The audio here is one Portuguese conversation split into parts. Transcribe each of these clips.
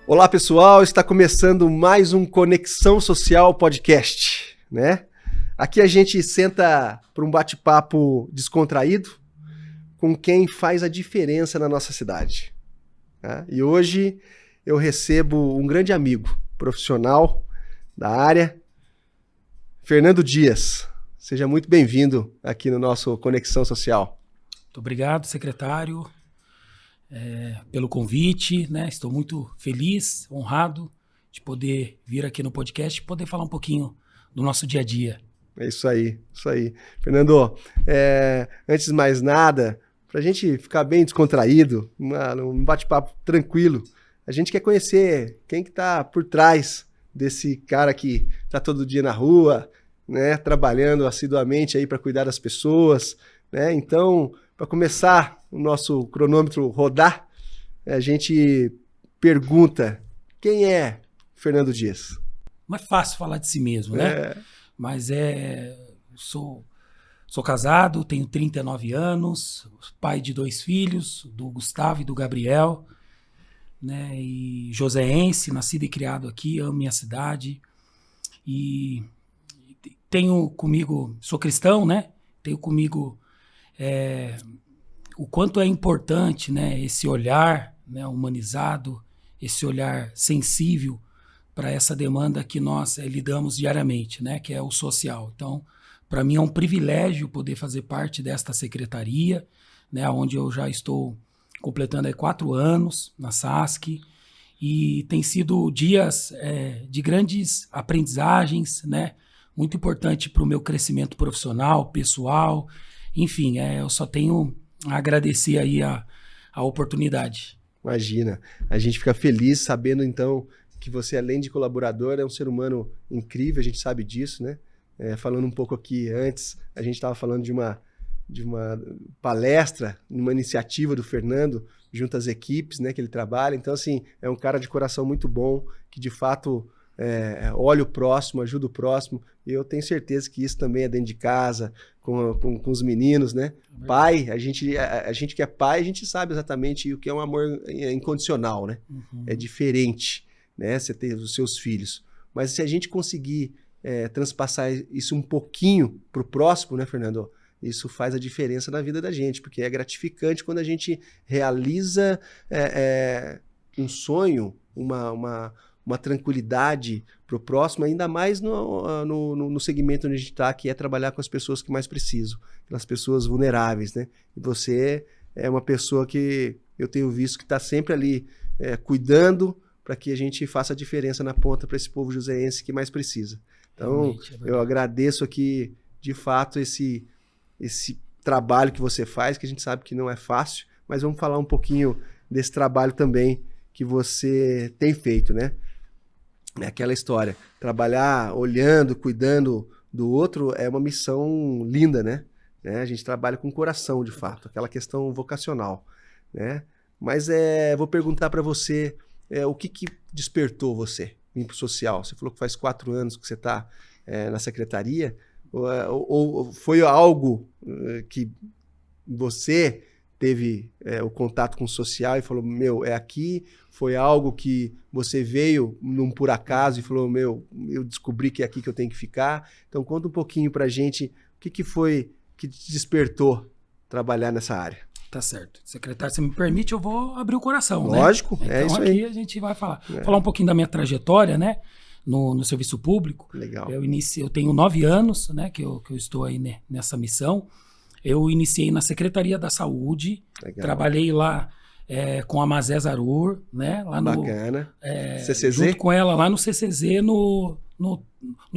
Olá, pessoal, está começando mais um Conexão Social Podcast, né? Aqui a gente senta para um bate-papo descontraído com quem faz a diferença na nossa cidade, né? E hoje eu recebo um grande amigo, profissional da área, Fernando Dias. Seja muito bem-vindo aqui no nosso Conexão Social. Muito obrigado, secretário, pelo convite, né? Estou muito feliz, honrado de poder vir aqui no podcast e poder falar um pouquinho do nosso dia a dia. É isso aí, isso aí. Fernando, antes de mais nada, para a gente ficar bem descontraído, um bate-papo tranquilo, a gente quer conhecer quem que está por trás desse cara que está todo dia na rua, né, trabalhando assiduamente aí para cuidar das pessoas, né? Então, para começar o nosso cronômetro rodar, a gente pergunta: quem é Fernando Dias? Não é fácil falar de si mesmo, né? Mas sou casado, tenho 39 anos, pai de 2 filhos, do Gustavo e do Gabriel, né? E joseense, nascido e criado aqui, amo minha cidade. E tenho comigo, sou cristão, né? Tenho comigo o quanto é importante, né, esse olhar, né, humanizado, esse olhar sensível para essa demanda que nós lidamos diariamente, né, que é o social. Então, para mim é um privilégio poder fazer parte desta secretaria, né, onde eu já estou completando 4 anos na SASC, e tem sido dias de grandes aprendizagens, né, muito importante para o meu crescimento profissional, pessoal. Enfim, eu só tenho a agradecer aí a oportunidade. Imagina, a gente fica feliz sabendo então que você, além de colaborador, é um ser humano incrível, a gente sabe disso, né? Falando um pouco aqui antes, a gente estava falando de uma palestra, uma iniciativa do Fernando, junto às equipes, né, que ele trabalha. Então, assim, é um cara de coração muito bom, que de fato olha o próximo, ajuda o próximo, e eu tenho certeza que isso também é dentro de casa, com os meninos, né? Pai, a gente que é pai, a gente sabe exatamente o que é um amor incondicional, né? Uhum. É diferente, né? Você ter os seus filhos. Mas se a gente conseguir transpassar isso um pouquinho pro próximo, né, Fernando? Isso faz a diferença na vida da gente, porque é gratificante quando a gente realiza um sonho, uma tranquilidade para o próximo, ainda mais no segmento onde a gente está, que é trabalhar com as pessoas que mais precisam, aquelas pessoas vulneráveis, né? E você é uma pessoa que eu tenho visto que está sempre ali cuidando para que a gente faça a diferença na ponta para esse povo joseense que mais precisa. Então, eu agradeço aqui, de fato, esse trabalho que você faz, que a gente sabe que não é fácil, mas vamos falar um pouquinho desse trabalho também que você tem feito, né? É aquela história, trabalhar olhando, cuidando do outro é uma missão linda, né? A gente trabalha com o coração, de fato, aquela questão vocacional, né? Mas vou perguntar para você, o que despertou você vir para o social? Você falou que faz 4 anos que você está na secretaria, ou foi algo que você teve o contato com o social e falou, é aqui? Foi algo que você veio num por acaso e falou, eu descobri que é aqui que eu tenho que ficar? Então conta um pouquinho pra gente o que foi que te despertou trabalhar nessa área. Tá certo. Secretário, se me permite, eu vou abrir o coração, Lógico, né? Então, isso aqui aí. a gente vai falar um pouquinho da minha trajetória, né, no serviço público. Legal. Eu tenho 9 anos, né, que eu estou aí, né, nessa missão. Eu iniciei na Secretaria da Saúde. Legal. Trabalhei lá com a Mazé Zarur, né? Lá bacana. CCZ? Junto com ela lá no CCZ, no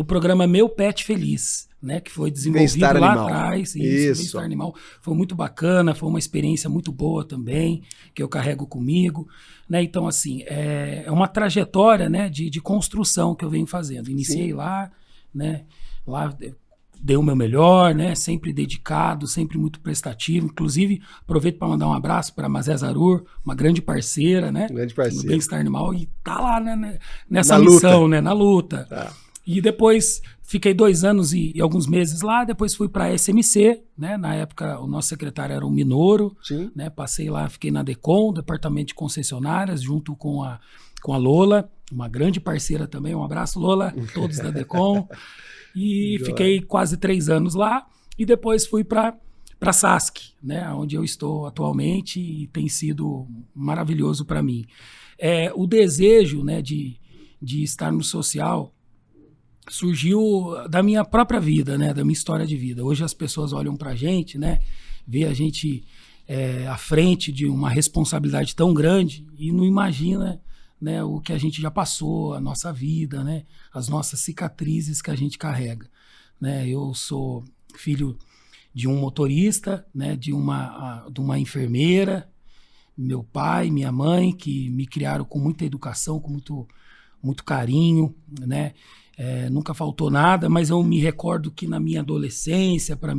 programa Meu Pet Feliz, né? Que foi desenvolvido lá animal. Atrás. Isso. Bem-estar animal. Foi muito bacana, foi uma experiência muito boa também, que eu carrego comigo, né? Então, assim, é uma trajetória, né, de construção que eu venho fazendo. Iniciei lá, né? Lá dei o meu melhor, né? Sempre dedicado, sempre muito prestativo. Inclusive, aproveito para mandar um abraço para a Mazé Zarur, uma grande parceira, né? Grande parceira. No Bem-Estar Animal, e tá lá, né, nessa missão, né? Na luta. Tá. E depois fiquei 2 anos e alguns meses lá, depois fui para a SMC, né? Na época o nosso secretário era o Minoro, né? Passei lá, fiquei na DECOM, Departamento de Concessionárias, junto com a com a Lola, uma grande parceira também. Um abraço, Lola, todos da Decom. E fiquei quase 3 anos lá. E depois fui para SASC, né, onde eu estou atualmente, e tem sido maravilhoso para mim. O desejo, né, de estar no social surgiu da minha própria vida, né, da minha história de vida. Hoje as pessoas olham para a gente, né, vê a gente à frente de uma responsabilidade tão grande e não imagina, né, o que a gente já passou, a nossa vida, né, as nossas cicatrizes que a gente carrega, né. Eu sou filho de um motorista, né, de uma enfermeira, meu pai, minha mãe, que me criaram com muita educação, com muito carinho, né. Nunca faltou nada, mas eu me recordo que na minha adolescência, para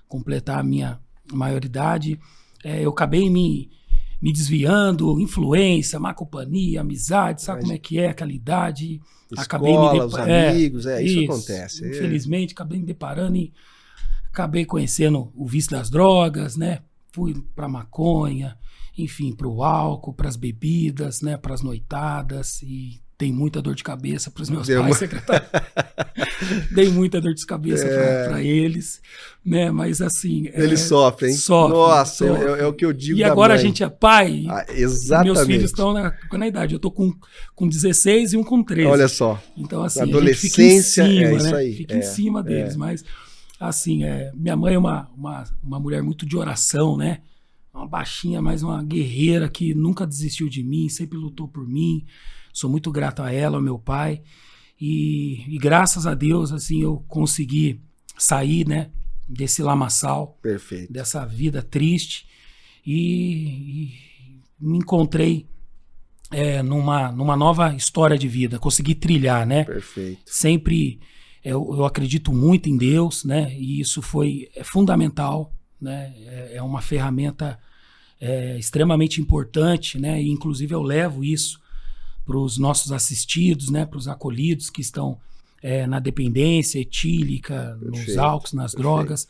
completar a minha maioridade, eu acabei me desviando, influência, má companhia, amizade, sabe como é que é aquela idade? Escola, os amigos, isso acontece. Infelizmente, acabei me deparando e acabei conhecendo o vício das drogas, né? Fui para maconha, enfim, para o álcool, para as bebidas, né? Para as noitadas, e tem muita dor de cabeça para os meus pais, secretário. Dei muita dor de cabeça para eles, né? Mas assim... Eles sofrem, hein? Nossa, é o que eu digo. E agora a gente é pai. Exatamente. Meus filhos estão na idade. Eu tô com 16 e um com 13. Olha só. Então, assim, adolescência, a gente fica em cima, isso né? aí. Fica em cima deles, mas assim, minha mãe é uma mulher muito de oração, né? Uma baixinha, mas uma guerreira que nunca desistiu de mim, sempre lutou por mim. Sou muito grato a ela, ao meu pai. E graças a Deus, assim, eu consegui sair, né, desse lamaçal. Perfeito. Dessa vida triste. E me encontrei numa nova história de vida. Consegui trilhar, né? Perfeito. Sempre eu acredito muito em Deus, né? E isso foi fundamental, né? É uma ferramenta extremamente importante, né? E inclusive eu levo isso para os nossos assistidos, né? Para os acolhidos que estão na dependência etílica, nos álcools, nas drogas.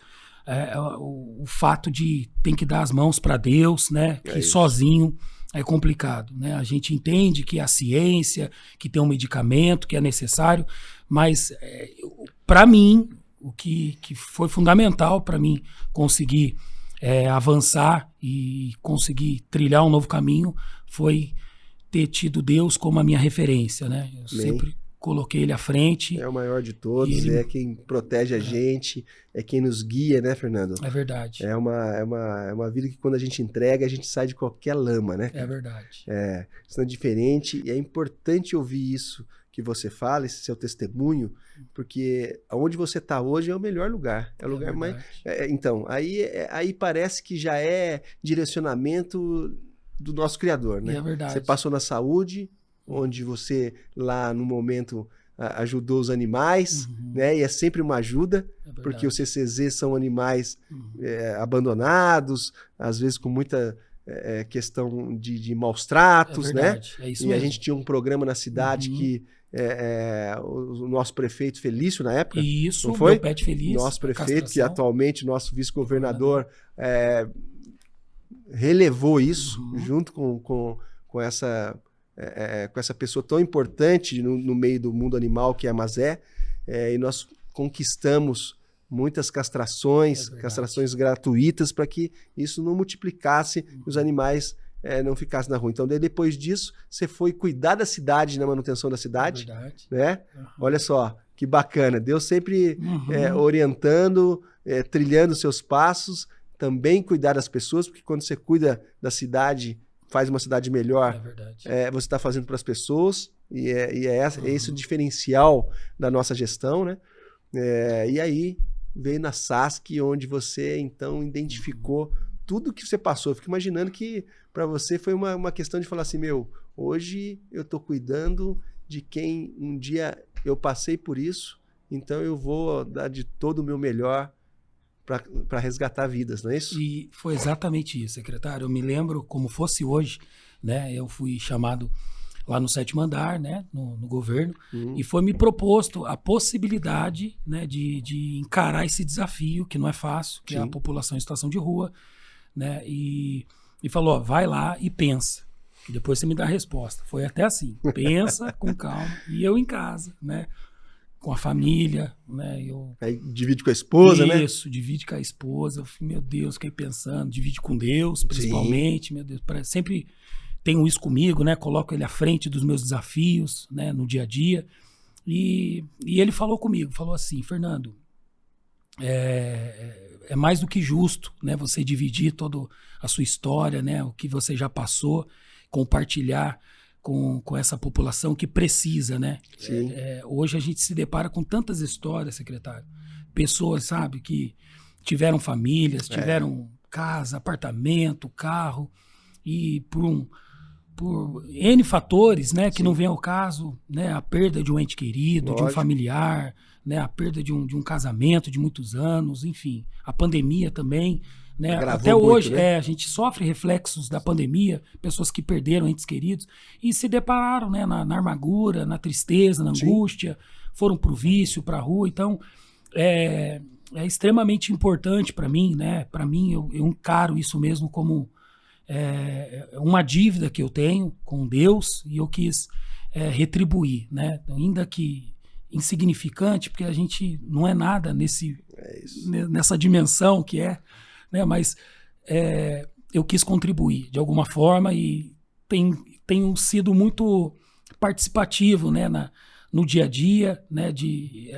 O fato de tem que dar as mãos para Deus, né? Que sozinho é complicado, né? A gente entende que a ciência, que tem um medicamento, que é necessário, mas para mim, o que foi fundamental para mim conseguir avançar e conseguir trilhar um novo caminho foi ter tido Deus como a minha referência, né? Eu sempre coloquei ele à frente. É o maior de todos, é quem protege a gente, é quem nos guia, né, Fernando? É verdade. É uma vida que quando a gente entrega, a gente sai de qualquer lama, né? É verdade. Isso não é diferente, e é importante ouvir isso que você fala, esse seu testemunho, porque onde você está hoje é o melhor lugar. É o lugar mais... Então, aí parece que já é direcionamento do nosso Criador, né? É verdade. Você passou na saúde, onde você lá no momento ajudou os animais, né? E é sempre uma ajuda, porque os CCZ são animais abandonados, às vezes com muita questão de maus tratos, né? É isso e mesmo. A gente tinha um programa na cidade que o nosso prefeito Felício na época, isso, não foi? Meu Pet Feliz, nosso prefeito, que atualmente nosso vice-governador relevou isso junto com essa pessoa tão importante no meio do mundo animal que é a Mazé, e nós conquistamos muitas castrações gratuitas para que isso não multiplicasse, os animais não ficassem na rua. Então, depois disso, você foi cuidar da cidade, na manutenção da cidade, né? Olha só, que bacana. Deus sempre orientando, trilhando seus passos, também cuidar das pessoas, porque quando você cuida da cidade, faz uma cidade melhor, você está fazendo para as pessoas, e é esse o diferencial da nossa gestão, né? E aí veio na SASC, onde você então identificou tudo que você passou. Eu fico imaginando que para você foi uma questão de falar assim, hoje eu estou cuidando de quem um dia eu passei por isso, então eu vou dar de todo o meu melhor para resgatar vidas, não é isso? E foi exatamente isso, secretário. Eu me lembro como fosse hoje, né? Eu fui chamado lá no 7º andar, né? No governo, e foi me proposto a possibilidade, né? De encarar esse desafio, que não é fácil, que é a população em situação de rua, né? E falou, vai lá e pensa. que depois você me dá a resposta. Foi até assim, pensa com calma. E eu em casa, né? Com a família, né? Aí divide com a esposa, né? Isso, divide com a esposa. Eu falei, meu Deus, fiquei pensando, divide com Deus, principalmente, meu Deus. Sempre tenho isso comigo, né? Coloco ele à frente dos meus desafios, né? No dia a dia. E ele falou comigo, falou assim, Fernando, é mais do que justo, né? Você dividir toda a sua história, né? O que você já passou, compartilhar com essa população que precisa, né? Sim. Hoje a gente se depara com tantas histórias, secretário. Pessoas, sabe, que tiveram famílias, tiveram casa, apartamento, carro, e por N fatores, né, que não vem ao caso, né, a perda de um ente querido, de um familiar, né, a perda de um casamento de muitos anos, enfim, a pandemia também, né, até hoje muito, né? A gente sofre reflexos da pandemia, pessoas que perderam entes queridos e se depararam, né, na amargura, na tristeza, na angústia, foram pro vício, pra rua, então é extremamente importante para mim, né, para mim eu encaro isso mesmo como uma dívida que eu tenho com Deus e eu quis retribuir, né? Ainda que insignificante, porque a gente não é nada nessa dimensão que né? Mas eu quis contribuir de alguma forma e tenho sido muito participativo, né? No dia a dia, né?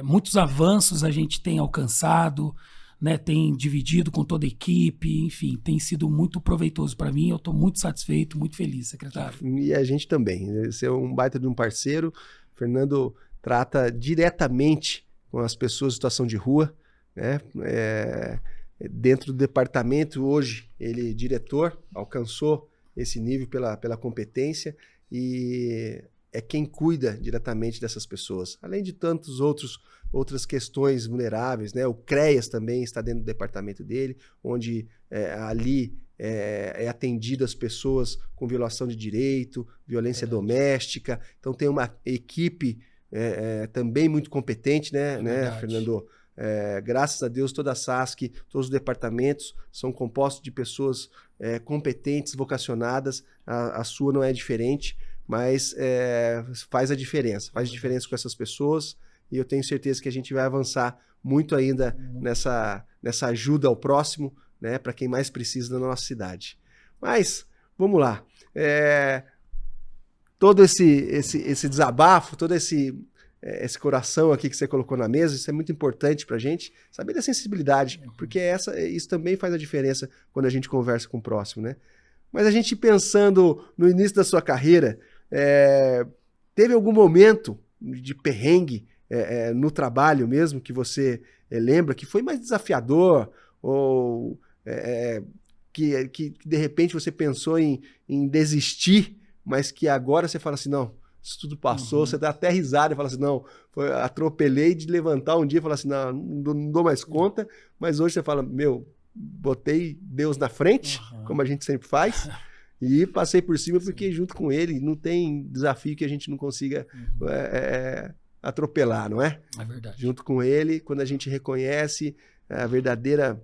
Muitos avanços a gente tem alcançado, né, tem dividido com toda a equipe, enfim, tem sido muito proveitoso para mim, eu estou muito satisfeito, muito feliz, secretário. E a gente também, você é um baita de um parceiro, Fernando trata diretamente com as pessoas em situação de rua, né, dentro do departamento, hoje ele é diretor, alcançou esse nível pela competência e é quem cuida diretamente dessas pessoas, além de tantos outras questões vulneráveis, né? O CREAS também está dentro do departamento dele, onde ali é atendido as pessoas com violação de direito, violência doméstica, então tem uma equipe também muito competente, né, Fernando? Graças a Deus, toda a SASC, todos os departamentos são compostos de pessoas competentes, vocacionadas, a sua não é diferente, mas faz a diferença com essas pessoas e eu tenho certeza que a gente vai avançar muito ainda nessa ajuda ao próximo, né, para quem mais precisa da nossa cidade. Mas, vamos lá. Todo esse desabafo, todo esse coração aqui que você colocou na mesa, isso é muito importante para a gente, saber da sensibilidade, porque isso também faz a diferença quando a gente conversa com o próximo, né? Mas a gente pensando no início da sua carreira, teve algum momento de perrengue no trabalho mesmo que você lembra que foi mais desafiador ou que de repente você pensou em desistir, mas que agora você fala assim, não, isso tudo passou, você dá até risada e fala assim, não, atropelei de levantar um dia e falar assim, não dou mais conta, mas hoje você fala, botei Deus na frente, como a gente sempre faz, e passei por cima porque junto com ele não tem desafio que a gente não consiga atropelar, não é? É verdade. Junto com ele, quando a gente reconhece a verdadeira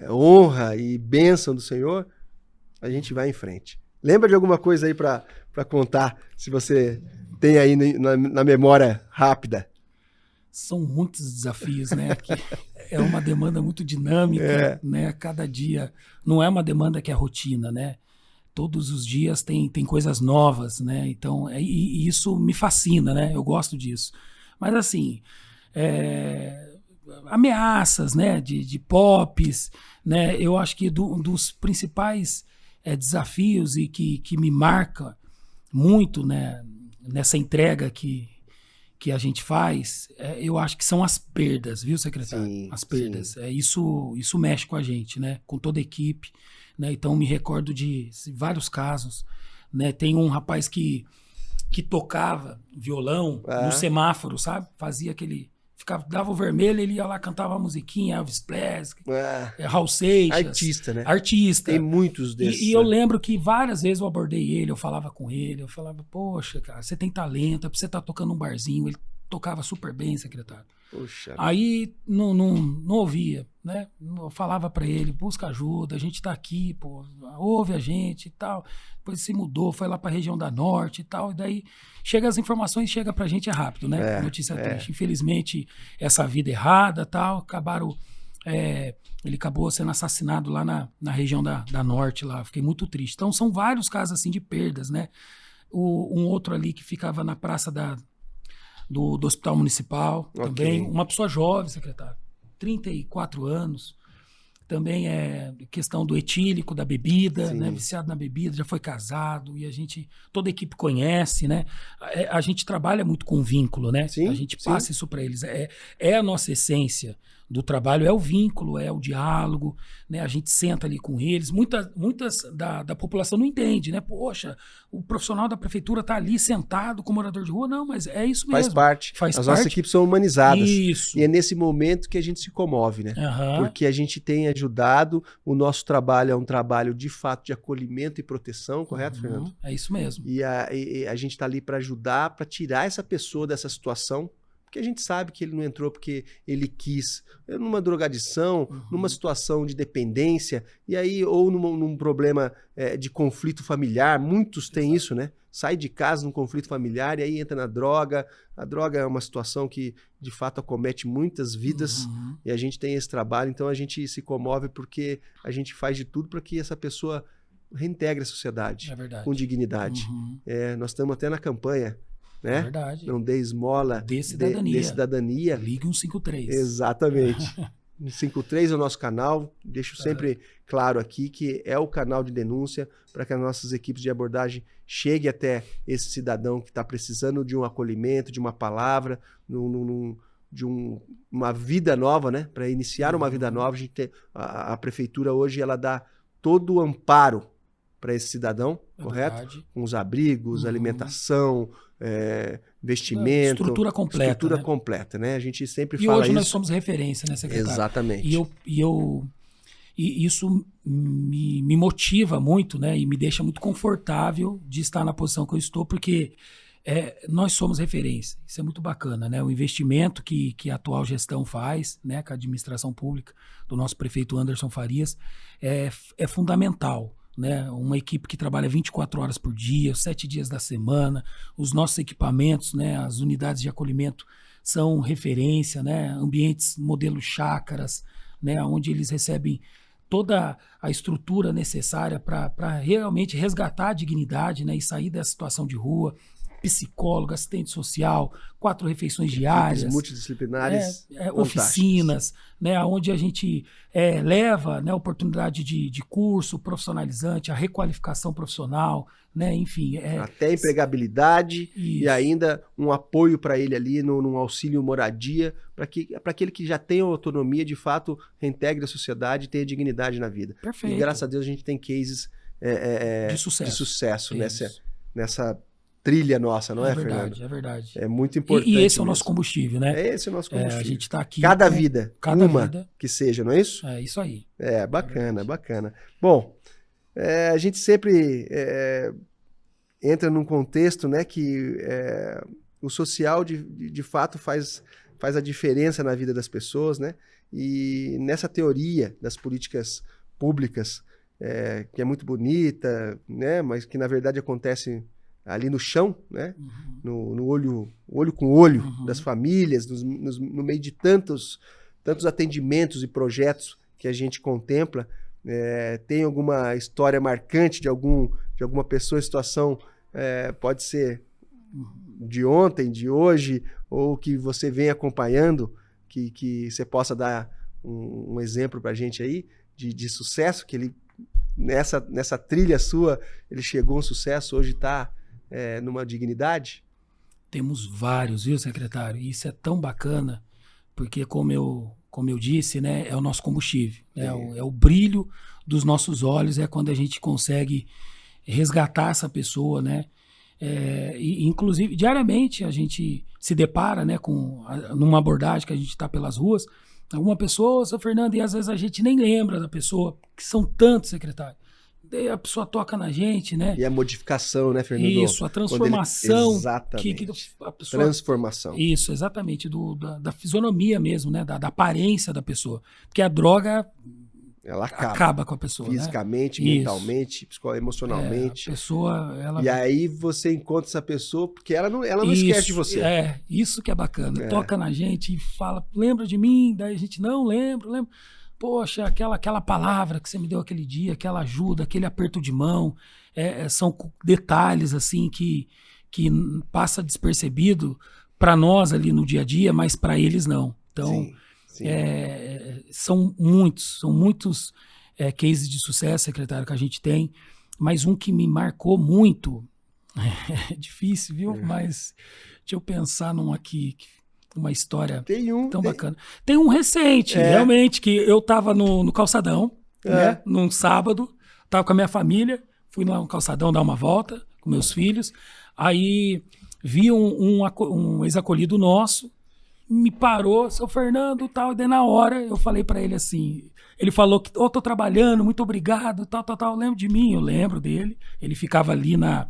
honra e bênção do Senhor, a gente vai em frente. Lembra de alguma coisa aí para contar, se você tem aí na memória rápida? São muitos desafios, né? É uma demanda muito dinâmica, né? Cada dia não é uma demanda que é rotina, né? Todos os dias tem coisas novas, né? Então, e isso me fascina, né? Eu gosto disso. Mas assim, ameaças, né? De POPs, né? Eu acho que dos principais desafios e que me marca muito, né? Nessa entrega que a gente faz, eu acho que são as perdas, viu, secretário? Sim, as perdas. Isso mexe com a gente, né? Com toda a equipe, né? Então, me recordo de vários casos, né? Tem um rapaz que tocava violão no semáforo, sabe? Fazia aquele... dava o vermelho, ele ia lá, cantava a musiquinha, Elvis Presley, Raul Seixas. Artista, né? Artista. Tem muitos desses. E eu lembro que várias vezes eu abordei ele, eu falava com ele, eu falava, poxa, cara, você tem talento, é pra você estar tocando num barzinho. Ele tocava super bem, secretário. Puxa. Aí não ouvia, né? Eu falava para ele, busca ajuda, a gente tá aqui, pô, ouve a gente e tal. Depois se mudou, foi lá para a região da Norte e tal, e daí chega as informações, chega pra gente rápido, né? Notícia triste. Infelizmente, essa vida errada tal, acabaram... ele acabou sendo assassinado lá na região da Norte, lá. Fiquei muito triste. Então, são vários casos, assim, de perdas, né? Um outro ali que ficava na praça do Hospital Municipal, também. Uma pessoa jovem, secretário, 34 anos. Também é questão do etílico, da bebida, né? Viciado na bebida, já foi casado, e toda a equipe conhece, né? A gente trabalha muito com vínculo, né? A gente passa isso para eles. É a nossa essência do trabalho, é o vínculo, é o diálogo, né? A gente senta ali com eles. Muitas da população não entende, né? Poxa, o profissional da prefeitura está ali sentado com o morador de rua. Não, mas é isso mesmo. Faz parte. As nossas equipes são humanizadas. Isso. E é nesse momento que a gente se comove, né? Porque a gente tem ajudado, o nosso trabalho é um trabalho de fato de acolhimento e proteção, correto, Fernando? É isso mesmo. E a gente está ali para ajudar, para tirar essa pessoa dessa situação, porque a gente sabe que ele não entrou porque ele quis, numa drogadição, numa situação de dependência, e aí, ou num problema de conflito familiar. Muitos têm isso, né? Sai de casa num conflito familiar e aí entra na droga. A droga é uma situação que, de fato, acomete muitas vidas, e a gente tem esse trabalho, então a gente se comove porque a gente faz de tudo para que essa pessoa reintegre a sociedade com dignidade. Nós estamos até na campanha, né? É verdade. Não dê esmola, dê cidadania. Ligue 153. Exatamente. 153 é o nosso canal. Deixo sempre claro aqui que é o canal de denúncia para que as nossas equipes de abordagem cheguem até esse cidadão que está precisando de um acolhimento, de uma palavra, de uma vida nova, né? Para iniciar uma vida nova, a prefeitura hoje ela dá todo o amparo para esse cidadão, correto? Com os abrigos, alimentação, vestimento. Estrutura completa. Estrutura completa, né? A gente sempre fala isso. E hoje nós somos referência, né, secretário? Exatamente. E isso me motiva muito, né? E me deixa muito confortável de estar na posição que eu estou, porque nós somos referência. Isso é muito bacana, né? O investimento que a atual gestão faz, né, com a administração pública do nosso prefeito Anderson Farias é fundamental. Né, uma equipe que trabalha 24 horas por dia, 7 dias da semana, os nossos equipamentos, né, as unidades de acolhimento são referência, né, ambientes modelo chácaras, né, onde eles recebem toda a estrutura necessária para realmente resgatar a dignidade, né, e sair dessa situação de rua. Psicólogo, assistente social, 4 refeições diárias. Multidisciplinares. Oficinas, né, onde a gente leva, né, oportunidade de curso profissionalizante, a requalificação profissional, né, enfim. Até empregabilidade. Isso. E ainda um apoio para ele ali, num auxílio moradia, para aquele que já tem autonomia, de fato, reintegre a sociedade e tenha dignidade na vida. Perfeito. E graças a Deus a gente tem cases de sucesso nessa trilha nossa, não é, Fernando? É verdade. É muito importante. E esse é o nosso combustível, né? Esse é o nosso combustível. A gente está aqui. Cada vida que seja, não é isso? É isso aí. Bacana, bacana. Bom, a gente sempre entra num contexto, né, que o social de fato faz a diferença na vida das pessoas, né? E nessa teoria das políticas públicas, que é muito bonita, né, mas que na verdade acontece ali no chão, né? No olho com olho das famílias, no meio de tantos atendimentos e projetos que a gente contempla. Tem alguma história marcante de alguma pessoa em situação, pode ser de ontem, de hoje, ou que você vem acompanhando, que você possa dar um exemplo para a gente aí de sucesso, que ele nessa trilha sua, ele chegou a um sucesso, hoje está numa dignidade? Temos vários, viu, secretário? E isso é tão bacana, porque como eu disse, né, é o nosso combustível, é o brilho dos nossos olhos, é quando a gente consegue resgatar essa pessoa, né? E, inclusive, diariamente a gente se depara, né, numa abordagem que a gente está pelas ruas, alguma pessoa, seu Fernando, e às vezes a gente nem lembra da pessoa, que são tantos, secretário. Daí a pessoa toca na gente, né? E a modificação, né, Fernando? Isso, a transformação. Exatamente. A pessoa, transformação. Isso, exatamente, da fisionomia mesmo, né? Da aparência da pessoa. Porque a droga ela acaba com a pessoa, fisicamente, né? mentalmente, emocionalmente. A pessoa, ela... E aí você encontra essa pessoa, porque ela não esquece de você. Isso que é bacana. Toca na gente e fala, lembra de mim? Daí a gente, não, lembro. Poxa, aquela palavra que você me deu aquele dia, aquela ajuda, aquele aperto de mão, são detalhes assim que passa despercebido para nós ali no dia a dia, mas para eles não. Então, sim. São muitos cases de sucesso, secretário, que a gente tem, mas um que me marcou muito, é difícil, viu? Mas deixa eu pensar num aqui, uma história tão bacana. Tem um recente, realmente, que eu tava no calçadão, né, num sábado, tava com a minha família, fui lá no calçadão dar uma volta com meus filhos, aí vi um ex-acolhido nosso, me parou, seu Fernando, tal, e daí na hora eu falei para ele assim, ele falou que, tô trabalhando, muito obrigado, tal, lembro de mim, eu lembro dele, ele ficava ali na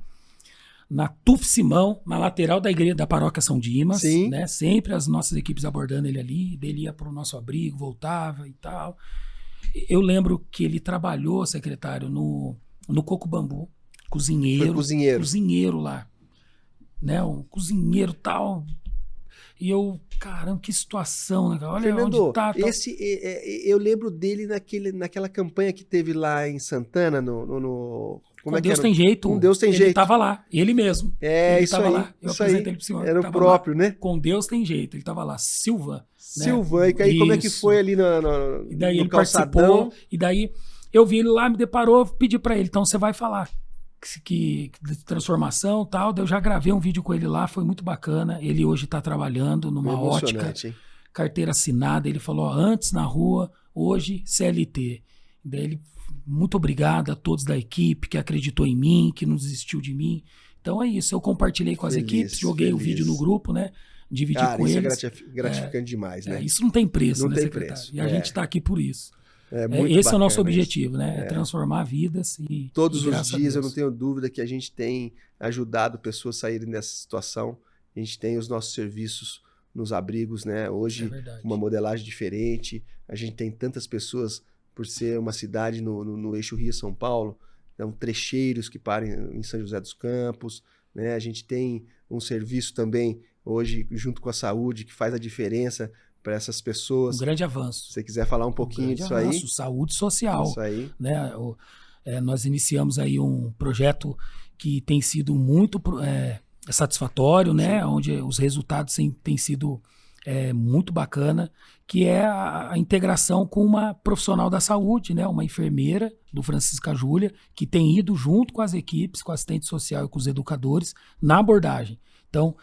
Tuf Simão, na lateral da igreja da paróquia São Dimas, né? Sempre as nossas equipes abordando ele ali, dele ia para o nosso abrigo, voltava e tal. Eu lembro que ele trabalhou, secretário, no Coco Bambu, cozinheiro lá, né? Um cozinheiro tal. E eu, caramba, que situação, né? Olha, Fernando, onde tá. Eu lembro dele naquela campanha que teve lá em Santana, Com Deus tem jeito. Com Deus tem jeito. Ele estava lá, ele mesmo. Ele isso aí. Lá. Eu apresentei ele pro senhor. Era o próprio, lá. Né? Com Deus tem jeito. Ele estava lá. Silva. Né? E aí como é que foi ali e daí no ele calçadão? Participou. E daí eu vi ele lá, me deparou, pedi para ele, então você vai falar que de transformação e tal. Daí eu já gravei um vídeo com ele lá, foi muito bacana. Ele hoje está trabalhando numa ótica, carteira assinada. Ele falou, antes na rua, hoje CLT. Daí ele, muito obrigado a todos da equipe que acreditou em mim, que não desistiu de mim. Então é isso, eu compartilhei com as equipes, joguei o vídeo no grupo, né? Dividi com eles. Isso é gratificante demais, né? Isso não tem preço, não né, tem secretário? preço. E a gente está aqui por isso. Esse é o nosso objetivo, né? É transformar vidas e todos os dias eu não tenho dúvida que a gente tem ajudado pessoas a saírem dessa situação. A gente tem os nossos serviços nos abrigos, né? Hoje, uma modelagem diferente. A gente tem tantas pessoas, por ser uma cidade no eixo Rio-São Paulo, trecheiros que param em São José dos Campos, né? A gente tem um serviço também hoje junto com a saúde que faz a diferença para essas pessoas. Um grande avanço. Se você quiser falar um pouquinho disso aí. Saúde social. Isso aí. Né? Nós iniciamos aí um projeto que tem sido muito satisfatório, né? Onde os resultados têm sido muito bacana, que é a integração com uma profissional da saúde, né? Uma enfermeira do Francisca Júlia, que tem ido junto com as equipes, com o assistente social e com os educadores, na abordagem. Então,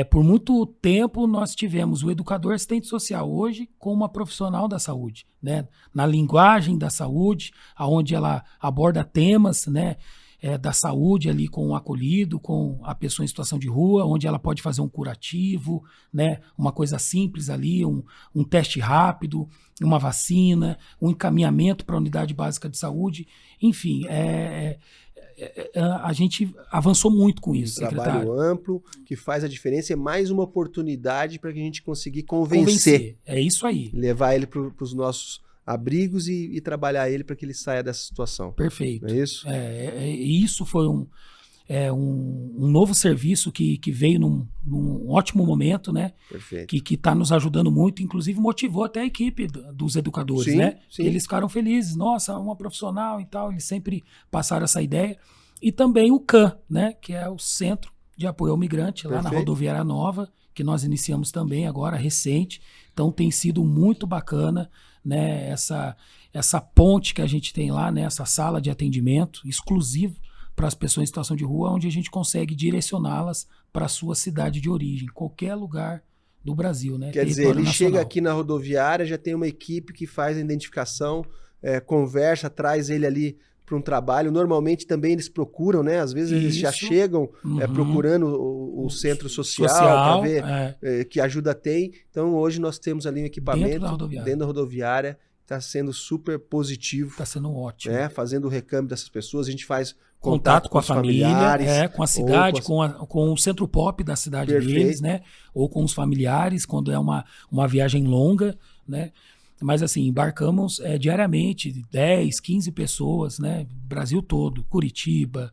por muito tempo nós tivemos o educador assistente social, hoje com uma profissional da saúde, né? Na linguagem da saúde, onde ela aborda temas, né? Da saúde ali com o acolhido, com a pessoa em situação de rua, onde ela pode fazer um curativo, né? Uma coisa simples ali, um teste rápido, uma vacina, um encaminhamento para a unidade básica de saúde, enfim, a gente avançou muito com isso, secretário. Trabalho amplo, que faz a diferença, é mais uma oportunidade para que a gente conseguir convencer. É isso aí. Levar ele para os nossos abrigos e trabalhar ele para que ele saia dessa situação. Perfeito. Não é isso? Isso foi um novo serviço que veio num ótimo momento, né? Perfeito. Que está nos ajudando muito, inclusive motivou até a equipe dos educadores, né? Sim. Eles ficaram felizes, nossa, uma profissional e tal, eles sempre passaram essa ideia. E também o CAN, né? Que é o Centro de Apoio ao Migrante, lá na Rodoviária Nova, que nós iniciamos também agora, recente. Então tem sido muito bacana, né? Essa ponte que a gente tem lá, né? Essa sala de atendimento exclusivo para as pessoas em situação de rua, onde a gente consegue direcioná-las para a sua cidade de origem, qualquer lugar do Brasil, né? Quer dizer, ele chega aqui na rodoviária, já tem uma equipe que faz a identificação, conversa, traz ele ali para um trabalho. Normalmente também eles procuram, né? Às vezes eles já chegam procurando o centro social para ver que ajuda tem. Então hoje nós temos ali um equipamento dentro da rodoviária está sendo super positivo. Está sendo ótimo. Fazendo o recâmbio dessas pessoas, a gente faz contato com a família, com a cidade, com o centro pop da cidade deles, né? Ou com os familiares, quando é uma viagem longa, né? Mas assim, embarcamos diariamente 10, 15 pessoas, né? Brasil todo, Curitiba,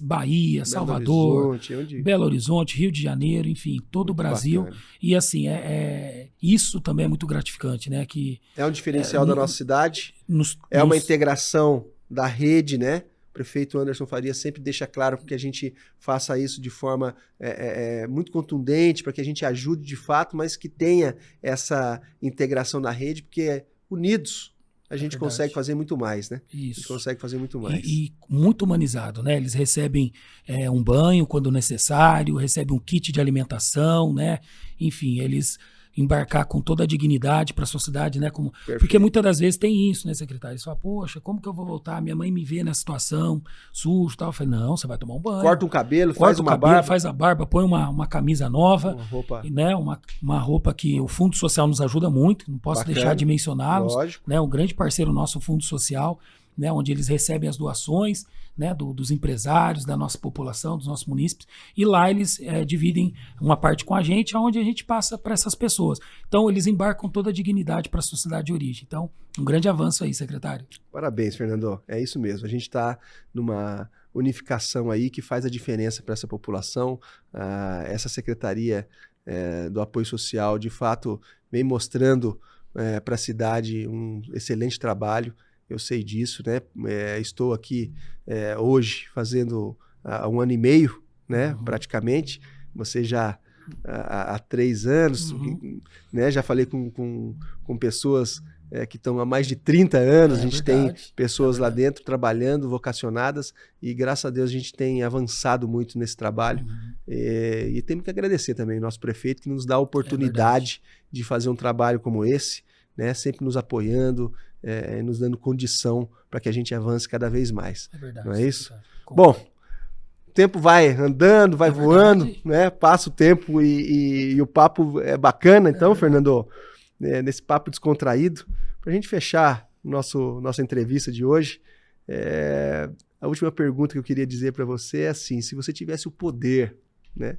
Bahia, Salvador, Belo Horizonte, Rio de Janeiro, enfim, todo o Brasil. Bacana. E assim, isso também é muito gratificante, né? Que é um diferencial da nossa cidade, uma integração da rede, né? O prefeito Anderson Faria sempre deixa claro que a gente faça isso de forma muito contundente, para que a gente ajude de fato, mas que tenha essa integração na rede, porque unidos a gente consegue fazer muito mais, né? Isso. A gente consegue fazer muito mais. E muito humanizado, né? Eles recebem um banho quando necessário, recebem um kit de alimentação, né? Enfim, eles embarcar com toda a dignidade para a sociedade, né? Porque muitas das vezes tem isso, né, secretário? Eles falam, poxa, como que eu vou voltar? Minha mãe me vê nessa situação, sujo e tal. Eu falei, não, você vai tomar um banho. Corta um cabelo, faz uma barba. Faz a barba, põe uma camisa nova, uma roupa, né? Uma roupa que o Fundo Social nos ajuda muito, não posso deixar de mencioná-los. Lógico. Né? Um grande parceiro nosso, o Fundo Social, né? Onde eles recebem as doações, né, dos empresários, da nossa população, dos nossos munícipes, e lá eles dividem uma parte com a gente, onde a gente passa para essas pessoas. Então, eles embarcam toda a dignidade para a sociedade de origem. Então, um grande avanço aí, secretário. Parabéns, Fernando. É isso mesmo. A gente está numa unificação aí que faz a diferença para essa população. Essa Secretaria do Apoio Social, de fato, vem mostrando para a cidade um excelente trabalho. Eu sei disso, né? Estou aqui hoje fazendo 1 ano e meio, né? Praticamente. Você já há 3 anos, né? Já falei com pessoas que estão há mais de 30 anos. A gente tem pessoas lá dentro trabalhando, vocacionadas, e graças a Deus a gente tem avançado muito nesse trabalho. E temos que agradecer também o nosso prefeito, que nos dá a oportunidade de fazer um trabalho como esse, né? Sempre nos apoiando, nos dando condição para que a gente avance cada vez mais. É verdade. Não é isso? Bom, o tempo vai andando, vai voando, né? Passa o tempo e o papo é bacana. Então, Fernando, nesse papo descontraído, para a gente fechar nossa entrevista de hoje, a última pergunta que eu queria dizer para você é assim: se você tivesse o poder, né?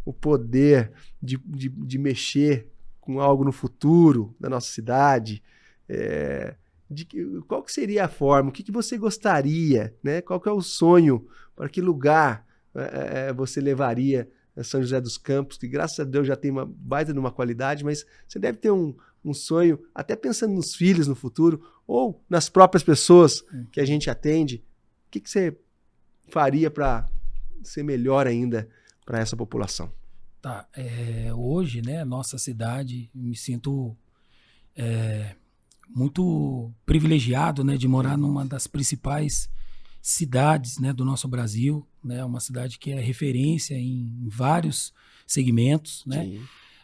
O poder de mexer com algo no futuro da nossa cidade, qual que seria a forma? O que você gostaria, né? Qual que é o sonho? Para que lugar você levaria a São José dos Campos, que graças a Deus já tem uma baita de uma qualidade, mas você deve ter um sonho, até pensando nos filhos no futuro, ou nas próprias pessoas que a gente atende. O que você faria para ser melhor ainda para essa população? Tá, hoje, né, nossa cidade, me sinto muito privilegiado, né, de morar numa das principais cidades, né, do nosso Brasil, né, uma cidade que é referência em vários segmentos, né. Sim.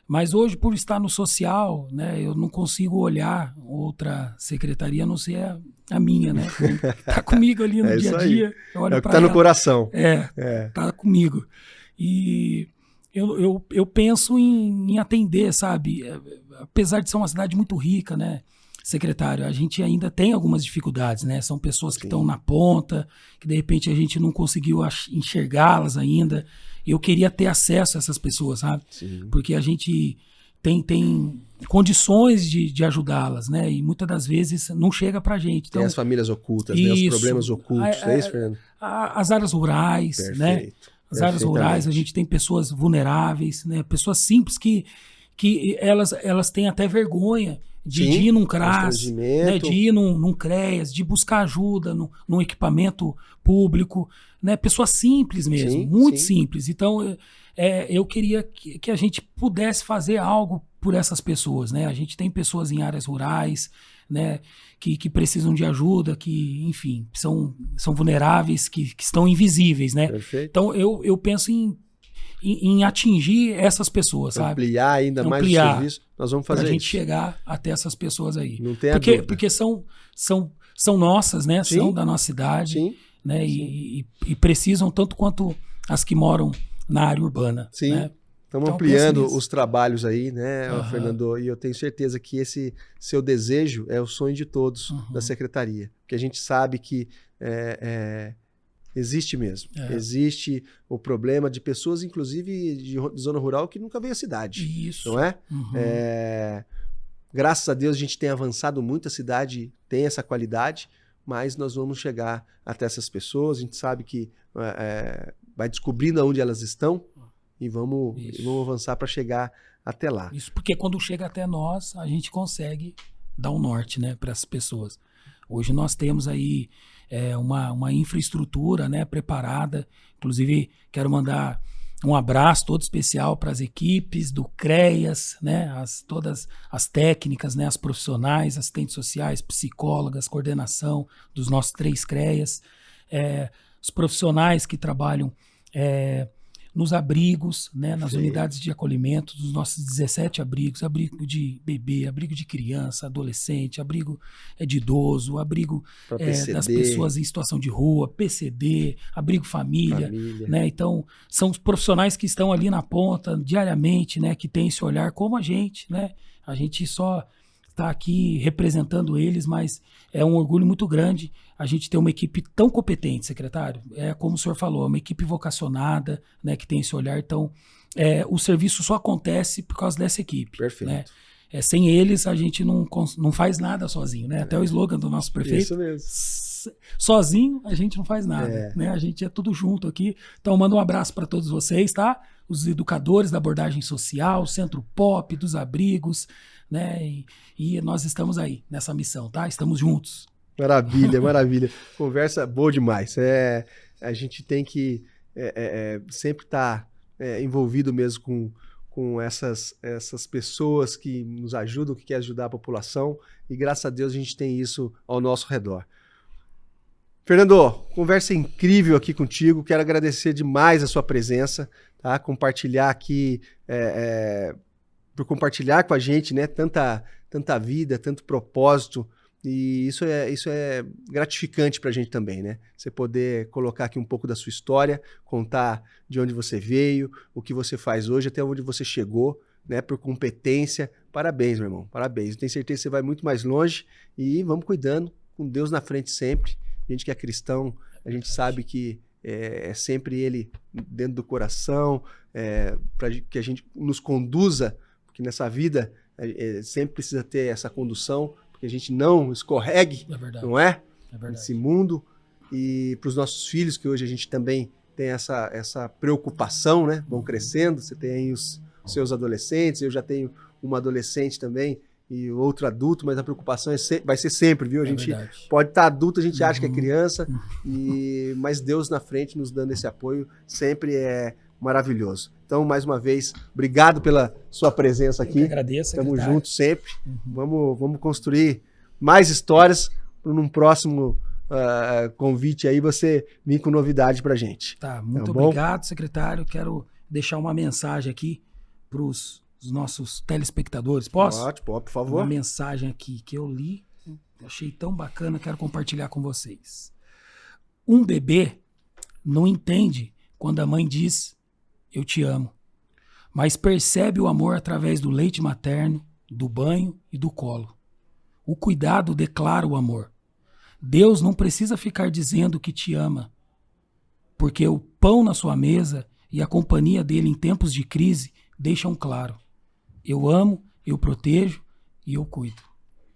Mas hoje, por estar no social, né, eu não consigo olhar outra secretaria a não ser a minha, né, tá comigo ali no dia a dia. É o que tá no coração. Tá comigo. E eu penso em atender, sabe? Apesar de ser uma cidade muito rica, né, secretário, a gente ainda tem algumas dificuldades, né? São pessoas que estão na ponta, que de repente a gente não conseguiu enxergá-las ainda. Eu queria ter acesso a essas pessoas, sabe? Sim. Porque a gente tem condições de ajudá-las, né? E muitas das vezes não chega pra gente. Então, tem as famílias ocultas, né? Os problemas ocultos, é isso, Fernando? As áreas rurais, né? As áreas rurais, a gente tem pessoas vulneráveis, né? Pessoas simples que elas têm até vergonha de ir num CRAS, né? De ir num CREAS, de buscar ajuda num equipamento público, né? Pessoas simples mesmo, muito simples. Então, eu queria que a gente pudesse fazer algo por essas pessoas, né? A gente tem pessoas em áreas rurais, né, que precisam de ajuda, que, enfim, são vulneráveis, que estão invisíveis, né? Perfeito. Então, eu penso em atingir essas pessoas, sabe? Ampliar ainda mais o serviço, nós vamos fazer isso. Pra gente chegar até essas pessoas aí. Não tem dúvida. Porque são nossas, né? Sim. São da nossa cidade, sim, né? Sim. E precisam tanto quanto as que moram na área urbana. Sim. Né? Estamos Então, ampliando pensa nisso. os trabalhos aí, né, Aham. Fernando? E eu tenho certeza que esse seu desejo é o sonho de todos da Uhum. secretaria. Porque a gente sabe que existe mesmo. É. Existe o problema de pessoas, inclusive de zona rural, que nunca veio à cidade. Isso. Não é? Uhum. Graças a Deus a gente tem avançado muito, a cidade tem essa qualidade, mas nós vamos chegar até essas pessoas, a gente sabe que vai descobrindo onde elas estão e vamos avançar para chegar até lá. Isso porque quando chega até nós, a gente consegue dar um norte, né, para as pessoas. Hoje nós temos aí uma infraestrutura, né, preparada. Inclusive, quero mandar um abraço todo especial para as equipes do CREAS, né, todas as técnicas, né, as profissionais, assistentes sociais, psicólogas, coordenação dos nossos 3 CREAS, os profissionais que trabalham nos abrigos, né, nas unidades de acolhimento dos nossos 17 abrigos, abrigo de bebê, abrigo de criança, adolescente, abrigo de idoso, abrigo das pessoas em situação de rua, PCD, abrigo família. Né? Então, são os profissionais que estão ali na ponta diariamente, né, que têm esse olhar como a gente, né? A gente só está aqui representando eles, mas é um orgulho muito grande a gente ter uma equipe tão competente, secretário. Como o senhor falou, é uma equipe vocacionada, né, que tem esse olhar. Então, o serviço só acontece por causa dessa equipe. Perfeito. Né? Sem eles, a gente não faz nada sozinho. Né? Até o slogan do nosso prefeito. Isso mesmo. Sozinho, a gente não faz nada. Né? A gente é tudo junto aqui. Então, mando um abraço para todos vocês, tá? Os educadores da abordagem social, Centro Pop, dos abrigos, né? E nós estamos aí nessa missão, tá? Estamos juntos. Maravilha, maravilha. Conversa boa demais. A gente tem que sempre estar envolvido mesmo com essas pessoas que nos ajudam, que querem ajudar a população, e graças a Deus a gente tem isso ao nosso redor. Fernando, conversa incrível aqui contigo, quero agradecer demais a sua presença, tá? Compartilhar aqui, por compartilhar com a gente, né, tanta vida, tanto propósito, e isso é gratificante para a gente também, né? Você poder colocar aqui um pouco da sua história, contar de onde você veio, o que você faz hoje, até onde você chegou, né? Por competência. Parabéns, meu irmão, parabéns. Eu tenho certeza que você vai muito mais longe e vamos cuidando, com Deus na frente sempre. A gente que é cristão, a gente sabe que é sempre Ele dentro do coração, para que a gente nos conduza, porque nessa vida sempre precisa ter essa condução, que a gente não escorregue, não é? Nesse mundo. E para os nossos filhos, que hoje a gente também tem essa preocupação, né? Vão crescendo, você tem aí os seus adolescentes, eu já tenho uma adolescente também e outro adulto, mas a preocupação vai ser sempre, viu? A gente pode estar adulto, a gente acha que é criança, mas Deus na frente nos dando esse apoio sempre é maravilhoso. Então, mais uma vez, obrigado pela sua presença aqui. Eu agradeço, estamos juntos sempre. Vamos construir mais histórias para num próximo convite aí você vir com novidade para a gente. Tá, muito obrigado, secretário. Quero deixar uma mensagem aqui para os nossos telespectadores. Posso? Pode, por favor. Uma mensagem aqui que eu li, achei tão bacana, quero compartilhar com vocês. Um bebê não entende quando a mãe diz eu te amo, mas percebe o amor através do leite materno, do banho e do colo. O cuidado declara o amor. Deus não precisa ficar dizendo que te ama, porque o pão na sua mesa e a companhia dele em tempos de crise deixam claro. Eu amo, eu protejo e eu cuido.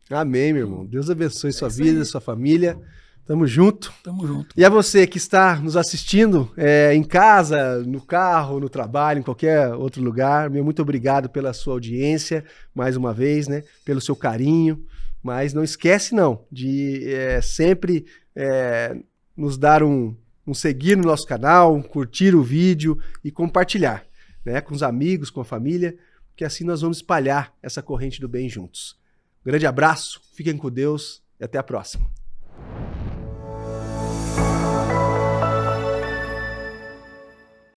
Amém, meu irmão. Deus abençoe sua vida, sua família. Tamo junto. Tamo junto. E a você que está nos assistindo em casa, no carro, no trabalho, em qualquer outro lugar, meu muito obrigado pela sua audiência, mais uma vez, né? Pelo seu carinho. Mas não esquece, não, de sempre nos dar um seguir no nosso canal, curtir o vídeo e compartilhar, né? Com os amigos, com a família, que assim nós vamos espalhar essa corrente do bem juntos. Um grande abraço, fiquem com Deus e até a próxima.